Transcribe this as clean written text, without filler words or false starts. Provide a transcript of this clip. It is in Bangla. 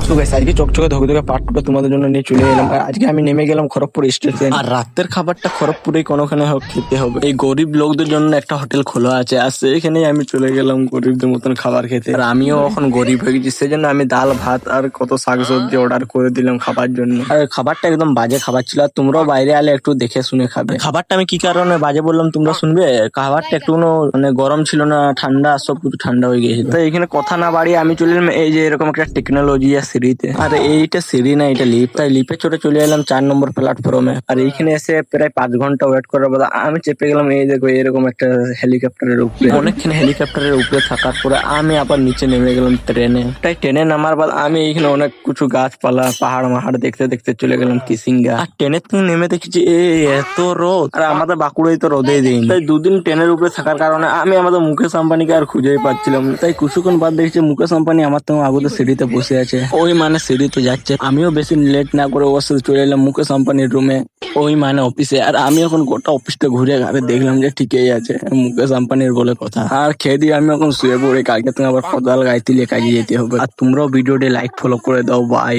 তো গাইস আজকে চকচকে ধকে পার্ট 2 তোমাদের জন্য নিয়ে চলে এলাম। আর আজকে আমি নেমে গেলাম খড়গপুর স্টেশন। আর রাতের খাবারটা খড়গপুরে কোনোখানে হোক খেতে হবে। এই গরিব লোকদের জন্য একটা হোটেল খোলা আছে, আর সেইখানেই আমি চলে গেলাম গরিবদের মতন খাবার খেতে। আর আমিও এখন গরিব হয়ে গেছি, সেই জন্য আমি ডাল ভাত আর কত শাকসবজি অর্ডার করে দিলাম খাবার জন্য। আর খাবারটা একদম বাজে খাবার ছিল, আর তোমরাও বাইরে আলে একটু দেখে শুনে খাবে। খাবারটা আমি কি কারণে বাজে বললাম তোমরা শুনবে। খাবারটা একটু মানে গরম ছিল না, ঠান্ডা, সব কিছু ঠান্ডা হয়ে গেছিল। তো এখানে কথা না বাড়িয়ে আমি চলে এলাম এই যে এরকম একটা টেকনোলজি আর সিঁড়িতে। আর এইটা সিঁড়ি না, এটা লিফট। তাই লিফে চড়ে চলে এলাম 4 নম্বর প্ল্যাটফর্মে। আর এইখানে এসে প্রায় 5 ঘন্টা ওয়েট করার পর আমি চেপে গেলাম এই দেখো এরকম একটা হেলিকপ্টারের উপরে। অনেকক্ষণ হেলিকপ্টারের উপরে থাকার পরে আমি আবার নিচে নেমে গেলাম ট্রেনে। তাই ট্রেনে নামার পর আমি এইখানে অনেক কিছু গাছপালা পাহাড় মাহাড় দেখতে দেখতে চলে গেলাম কিসিঙ্গা। আর ট্রেনের থেকে নেমে দেখেছি এত রোদ, আর আমাদের বাঁকুড়ায় তো রোদেই দেয়নি। তাই দুদিন ট্রেনের উপরে থাকার কারণে আমি আমাদের মুকেশ আম্বানিকে আর খুঁজেই পাচ্ছিলাম। তাই কিছুক্ষণ বাদ দেখছি মুকেশ আম্বানি আমার তো আগতে সিঁড়িতে বসে আছে। ওই মানে সিঁড়িতে যাচ্ছে। আমিও বেশি লেট না করে ওর সাথে চলে এলাম মুকেশ আম্বানির রুমে, ওই মানে অফিসে। আর আমি এখন গোটা অফিসটা ঘুরে ঘাড়ে দেখলাম যে ঠিকই আছে, মুকেশ আম্বানির বলে কথা। আর খেয়ে দিয়ে আমি এখন শুয়ে পড়ে, কালকে তুমি আবার ফদাল গাইতে কাজে যেতে হবে। আর তোমরাও ভিডিওটি লাইক ফলো করে দাও। বাই।